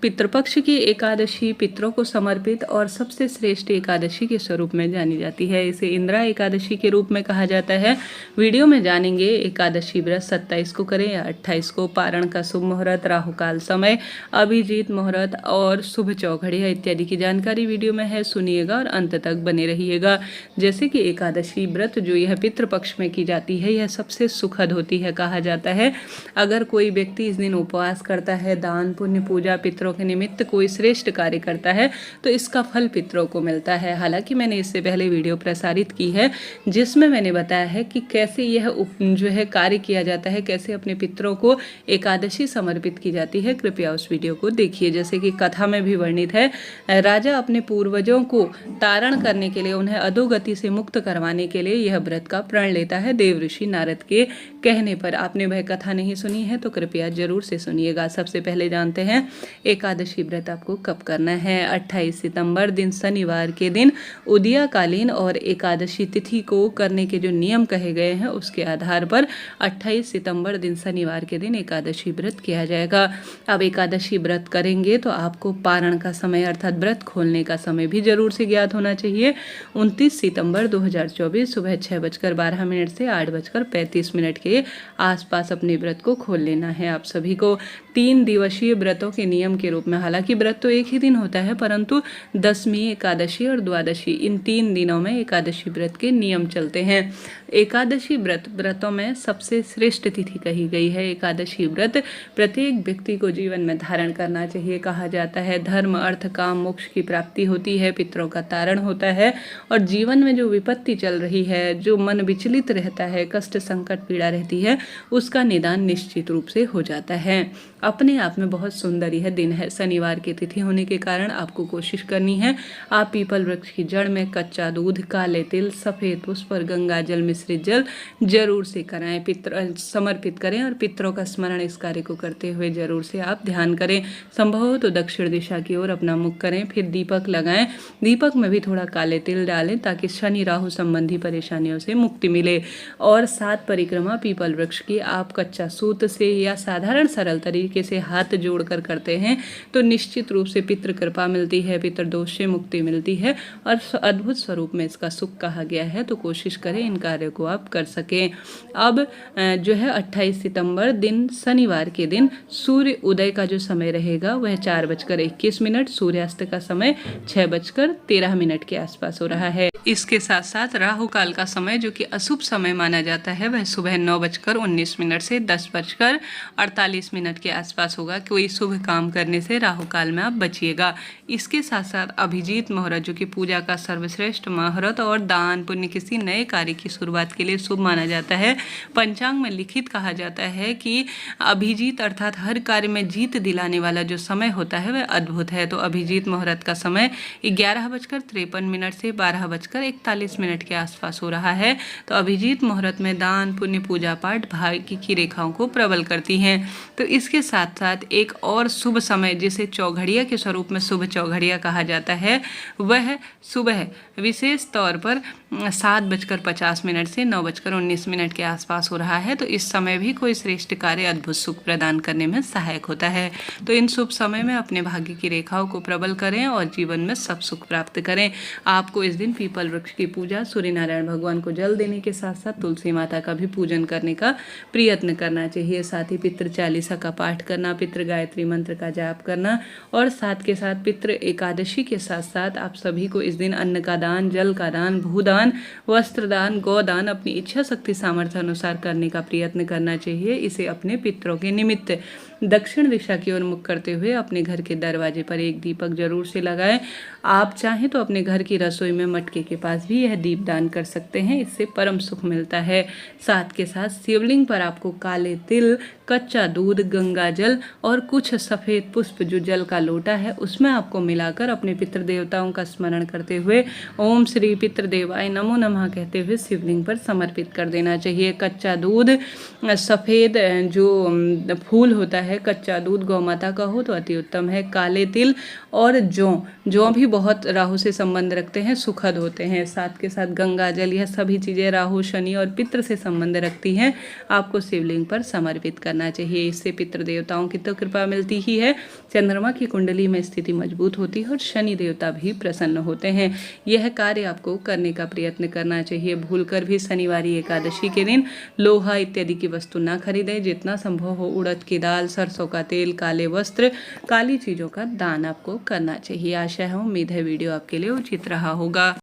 पितृपक्ष की एकादशी पितरों को समर्पित और सबसे श्रेष्ठ एकादशी के स्वरूप में जानी जाती है। इसे इंदिरा एकादशी के रूप में कहा जाता है। वीडियो में जानेंगे एकादशी व्रत 27 को करें या 28 को, पारण का शुभ मुहूर्त, राहुकाल समय, अभिजीत मुहूर्त और शुभ चौघड़िया इत्यादि की जानकारी वीडियो में है। सुनिएगा और अंत तक बने रहिएगा। जैसे कि एकादशी व्रत जो यह पितृपक्ष में की जाती है, यह सबसे सुखद होती है कहा जाता है। अगर कोई व्यक्ति इस दिन उपवास करता है, दान पुण्य पूजा पितरों के निमित्त कोई श्रेष्ठ कार्य करता है तो इसका फल पितरों को मिलता है। हालांकि मैंने इससे पहले वीडियो प्रसारित की है जिसमें मैंने बताया है कि कैसे यह जो है कार्य किया जाता है, कैसे अपने पितरों को एकादशी समर्पित की जाती है। कृपया उस वीडियो को देखिए। जैसे कि कथा में भी वर्णित है, राजा अपने पूर्वजों को तारण करने के लिए, उन्हें अधोगति से मुक्त करवाने के लिए यह व्रत का प्रण लेता है देव ऋषि नारद के कहने पर। आपने वह कथा नहीं सुनी है तो कृपया जरूर से सुनिएगा। सबसे पहले जानते हैं एकादशी व्रत आपको कब करना है। 28 सितंबर दिन शनिवार के दिन उदयाकालीन और एकादशी तिथि को करने के जो नियम कहे गए हैं उसके आधार पर 28 सितंबर दिन शनिवार के दिन एकादशी व्रत किया जाएगा। अब एकादशी व्रत करेंगे तो आपको पारण का समय अर्थात व्रत खोलने का समय भी जरूर से ज्ञात होना चाहिए। 29 सितंबर 2024 सुबह 6:12 से 8:35 के आसपास अपने व्रत को खोल लेना है। आप सभी को 3 दिवसीय व्रतों के नियम के रूप में, हालांकि व्रत तो एक ही दिन होता है परंतु दशमी, एकादशी और द्वादशी इन 3 दिनों में एकादशी व्रत के नियम चलते हैं। एकादशी व्रतों में सबसे श्रेष्ठ तिथि कही गई है। एकादशी व्रत प्रत्येक व्यक्ति को जीवन में धारण करना चाहिए कहा जाता है। धर्म अर्थ काम मोक्ष की प्राप्ति होती है, पितरों का तारण होता है और जीवन में जो विपत्ति चल रही है, जो मन विचलित रहता है, कष्ट संकट पीड़ा रहती है, उसका निदान निश्चित रूप से हो जाता है। अपने आप में बहुत सुंदर यह दिन है। शनिवार की तिथि होने के कारण आपको कोशिश करनी है आप पीपल वृक्ष की जड़ में कच्चा दूध, काले तिल, सफेद पुष्प और गंगा जल मिश्रित जल जरूर से कराएं, पितृ समर्पित करें और पितरों का स्मरण इस कार्य को करते हुए जरूर से आप ध्यान करें। संभव हो तो दक्षिण दिशा की ओर अपना मुख करें, फिर दीपक लगाएं। दीपक में भी थोड़ा काले तिल डालें ताकि शनि राहु संबंधी परेशानियों से मुक्ति मिले। और 7 परिक्रमा पीपल वृक्ष की आप कच्चा सूत से या साधारण सरल तरीके से हाथ जोड़कर करते हैं तो निश्चित रूप से पितृ कृपा मिलती है, पितृ दोष से मुक्ति मिलती है और अद्भुत स्वरूप में इसका सुख कहा गया है। तो कोशिश करें इन कार्यों को आप कर सकें। अब जो है 28 सितंबर दिन शनिवार के दिन सूर्य उदय का जो समय रहेगा वह 4:21, सूर्यास्त का समय 6:13 के आसपास हो रहा है। इसके साथ साथ राहु काल का समय जो कि अशुभ समय माना जाता है वह सुबह 9:19 से 10:48 के आसपास होगा। कोई शुभ काम करने से राहु काल में आप बचिएगा। इसके साथ साथ अभिजीत मुहूर्त जो कि पूजा का सर्वश्रेष्ठ मुहूर्त और दान पुण्य किसी नए कार्य की शुरुआत के लिए शुभ माना जाता है। पंचांग में लिखित कहा जाता है कि अभिजीत अर्थात हर कार्य में जीत दिलाने वाला जो समय होता है वह अद्भुत है। तो अभिजीत मुहूर्त का समय 11:53 से 12:41 के आसपास हो रहा है। तो अभिजीत मुहूर्त में दान पुण्य पूजा पाठ भाग्य की रेखाओं को प्रबल करती हैं। तो इसके साथ साथ एक और शुभ समय जिसे चौघड़िया के स्वरूप में शुभ चौघड़िया कहा जाता है वह सुबह विशेष तौर पर 7:50 से 9:19 के आसपास हो रहा है। तो इस समय भी कोई श्रेष्ठ कार्य अद्भुत सुख प्रदान करने में सहायक होता है। तो इन शुभ समय में अपने भाग्य की रेखाओं को प्रबल करें और जीवन में सब सुख प्राप्त करें। आपको इस दिन पीपल वृक्ष की पूजा, सूर्य नारायण भगवान को जल देने के साथ साथ तुलसी माता का भी पूजन करने का प्रयत्न करना चाहिए। साथ ही पितृ चालीसा का पाठ करना, पितृ गायत्री मंत्र का जाप करना और साथ के साथ पितृ एकादशी के साथ साथ आप सभी को इस दिन अन्न का दान, जल का दान, भूदान, वस्त्र दान, गोदान अपनी इच्छा शक्ति सामर्थ्य अनुसार करने का प्रयत्न करना चाहिए। इसे अपने पितरों के निमित्त दक्षिण दिशा की ओर मुख करते हुए अपने घर के दरवाजे पर एक दीपक जरूर से लगाएं। आप चाहें तो अपने घर की रसोई में मटके के पास भी यह दीप दान कर सकते हैं, इससे परम सुख मिलता है। साथ के साथ शिवलिंग पर आपको काले तिल, कच्चा दूध, गंगा जल और कुछ सफ़ेद पुष्प जो जल का लोटा है उसमें आपको मिलाकर अपने पितृदेवताओं का स्मरण करते हुए ओम श्री पितृदेवाय नमो नमः कहते हुए शिवलिंग पर समर्पित कर देना चाहिए। कच्चा दूध, सफ़ेद जो फूल होता है है कच्चा दूध गौ माता का हो तो अति उत्तम है। काले तिल और जौ भी बहुत राहु से संबंध रखते हैं, सुखद होते हैं। साथ के साथ गंगा जल, यह सभी चीज़ें राहु शनि और पितृ से संबंध रखती हैं, आपको शिवलिंग पर समर्पित करना चाहिए। इससे पितृ देवताओं की तो कृपा मिलती ही है, चंद्रमा की कुंडली में स्थिति मजबूत होती है और शनि देवता भी प्रसन्न होते हैं। यह कार्य आपको करने का प्रयत्न करना चाहिए। भूलकर भी शनिवारी एकादशी के दिन लोहा इत्यादि की वस्तु ना खरीदें। जितना संभव हो उड़द की दाल, सरसों का तेल, काले वस्त्र, काली चीज़ों का दान आपको करना चाहिए। आशा है, उम्मीद है वीडियो आपके लिए उचित रहा होगा।